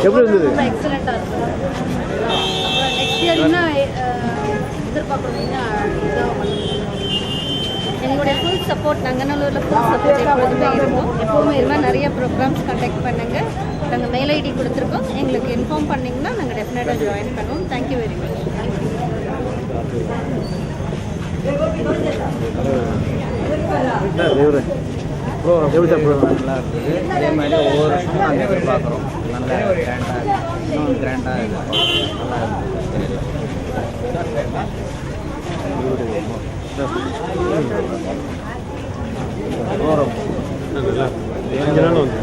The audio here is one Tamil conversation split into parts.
எப்படி இருந்தது? எக்ஸலண்டா இருக்கு. நெக்ஸ்ட் இயர் இன்னும் எதிர்பார்க்குறீங்கன்னா எங்களுடைய ஃபுல் சப்போர்ட் நங்கநல்லூரில் ஃபுல் சப்போர்ட் எப்பொழுதுமே இருக்கும். எப்போவுமே இருந்தால் நிறைய ப்ரோக்ராம்ஸ் கண்டக்ட் பண்ணுங்க. நாங்கள் மெயில் ஐடி கொடுத்துருக்கோம். எங்களுக்கு இன்ஃபார்ம் பண்ணிங்கன்னா நாங்கள் டெஃபினட்டாக ஜாயின் பண்ணுவோம். Thank you very much. எப்படி சார் ப்ரோக்ராம்? நல்லா இருக்குது. அதே மாதிரி ஒவ்வொரு வருஷமும் நாங்கள் எதிர்பார்க்குறோம். நல்லா கிராண்டாக இன்னும் கிராண்டாக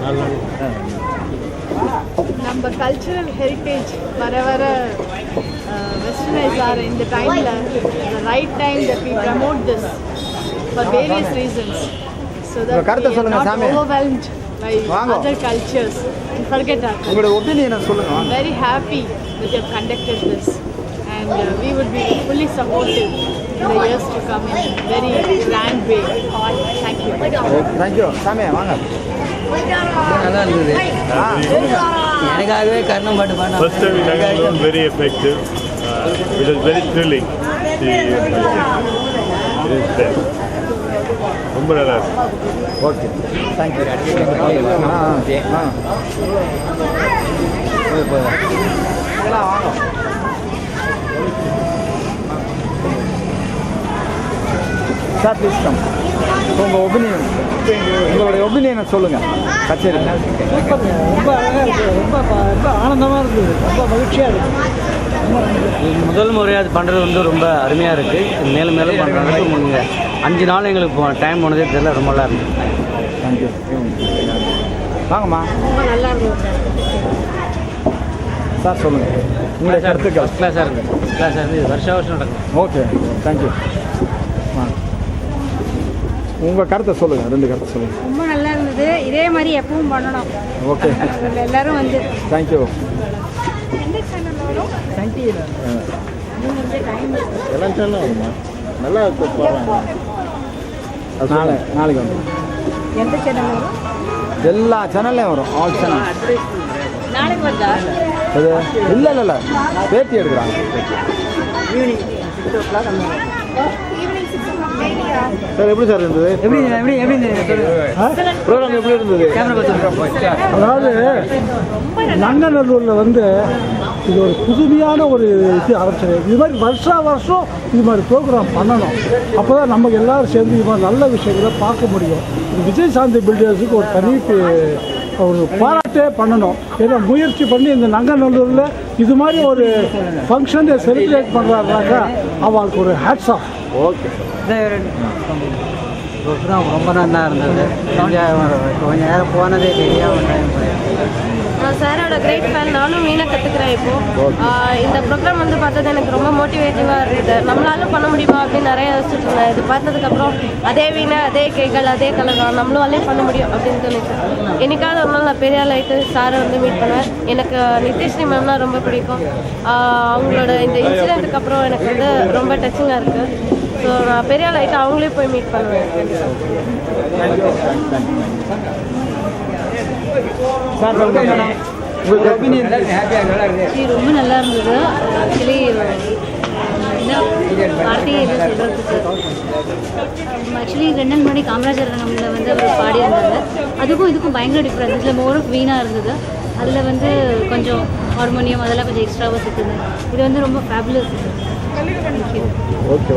நல்லா நம்ம கல்ச்சுரல் ஹெரிட்டேஜ் வர வர வெஸ்டர்னைஸ் ஆர் இந்த டைமில் the right time that we promote this for various reasons so that we are not overwhelmed by other cultures and forget our culture. உங்களோட ஒப்பீனியன் சொல்லுங்க. I'm very happy that you have conducted this and we would be fully supportive in the years to come in a very grand way. Thank you. Thank you. சாமி வாங்க. நல்லா இருந்தது. எனக்காகவே கர்ணம் பாட்டு பாடினா First time in Naganalurum, very effective. It was very thrilling. ரொம்ப நல்லா இருக்கு. Okay thank you. வாங்க. Sir please come. உங்கள் ஒப்பீனியன், உங்களுடைய ஒப்பீனியனை சொல்லுங்கள். கச்சேரி ரொம்ப அழகாக இருக்குது. ரொம்ப ஆனந்தமாக இருக்குது. ரொம்ப மகிழ்ச்சியாக இருக்குது. முதல் முறையாக அது பண்ணுறது வந்து ரொம்ப அருமையாக இருக்குது. மேலும் மேலும் பண்ணுறதுக்கு நீங்கள் 5 நாள் எங்களுக்கு டைம் போனதே தெரியல. ரொம்ப நல்லா இருக்குது. தேங்க்யூ. வாங்கம்மா. ரொம்ப நல்லா இருந்தது சார் சொல்லுங்கள் உங்களுடைய கருத்துக்கள். ஃபஸ்ட் கிளாஸாக இருக்குது. ஃபஸ்ட் கிளாஸாக இருக்குது. வருஷம் நடக்கும். Okay thank you. உங்கள் கருத்தை சொல்லுங்கள். 2 கருத்தை சொல்லுங்கள். ரொம்ப நல்லா இருந்தது. இதே மாதிரி எப்பவும் பண்ணணும். ஓகே எல்லாரும் வந்து தேங்க்யூ. எந்த சேனல் வரும்? எல்லா சேனலும் வருமா? நல்லா நாளைக்கு வந்துடும். எந்த சேனல் வரும்? எல்லா சேனல்லையும் வரும். All channel. நாளைக்கு வந்தா அது இல்லை பேட்டி எடுக்கிறாங்க. Evening 6 o'clock டெய்லியா? சார் எப்படி சார் இருந்தது? ப்ரோக்ராம் எப்படி இருந்தது? அதாவது நங்கநல்லூரில் வந்து இது ஒரு புதுமையான ஒரு இது ஆரம்பிச்சது. இது மாதிரி வருஷம் இது மாதிரி ப்ரோக்ராம் பண்ணணும். அப்போ தான் நமக்கு எல்லோரும் சேர்ந்து இது மாதிரி நல்ல விஷயங்களை பார்க்க முடியும். விஜய் சாந்தி பில்டர்ஸுக்கு ஒரு தனி ஒரு பாராட்டே பண்ணணும். ஏன்னா முயற்சி பண்ணி இந்த நங்கநல்லூரில் இது மாதிரி ஒரு ஃபங்க்ஷனை செலிப்ரேட் பண்ணுறாருனாக்கா அவளுக்கு ஒரு ஹேட்ஸ் ஆஃப். ஓகே ப்ரோக்ராம் ரொம்ப நல்லா இருந்தது. கொஞ்சம் நேரம் போனதே தெரியாமல். சாரோட கிரேட் ஃபேன். நானும் வீணை கற்றுக்கிறேன் இப்போது. இந்த ப்ரோக்ராம் வந்து பார்த்தது எனக்கு ரொம்ப மோட்டிவேட்டிவாக இருக்குது. நம்மளாலும் பண்ண முடியுமா அப்படின்னு நிறைய யோசிச்சுட்டு இருந்தேன். இது பார்த்ததுக்கப்புறம் அதே வீணை, அதே கைகள், அதே கலர் தான், நம்மளாலே பண்ண முடியும் அப்படின்னு தோணுச்சு. என்னைக்காவது ஒரு நாள் நான் பெரிய ஆள் ஆகிட்டு சாரை வந்து மீட் பண்ணுவேன். எனக்கு நித்யஸ்ரீ மேம்னா ரொம்ப பிடிக்கும். அவங்களோட இந்த இன்சிடென்ட்டுக்கு அப்புறம் எனக்கு வந்து ரொம்ப டச்சிங்காக இருக்குது. ஸோ நான் பெரிய ஆள் ஆகிட்டு அவங்களே போய் மீட் பண்ணுவேன். சார் சொல்லுங்கள். உங்களுக்கு ஒப்பீனியன். ரொம்ப நல்லா இருந்தது. ஆக்சுவலி வார்த்தையே இல்லை சொல்கிறதுக்கு. ஆக்சுவலி 2 நாள் முன்னாடி காமராஜர் ரங்கமில் வந்து அவர் பாடியிருந்தாங்க. அதுக்கும் இதுக்கும் பயங்கர டிஃப்ரென்ஸ். இதில் மோர் ஆஃப் வீணாக இருந்தது. அதில் வந்து கொஞ்சம் ஹார்மோனியம் அதெல்லாம் கொஞ்சம் எக்ஸ்ட்ராவாக சேர்த்துது. இது வந்து ரொம்ப ஃபேபுலஸ். ஓகே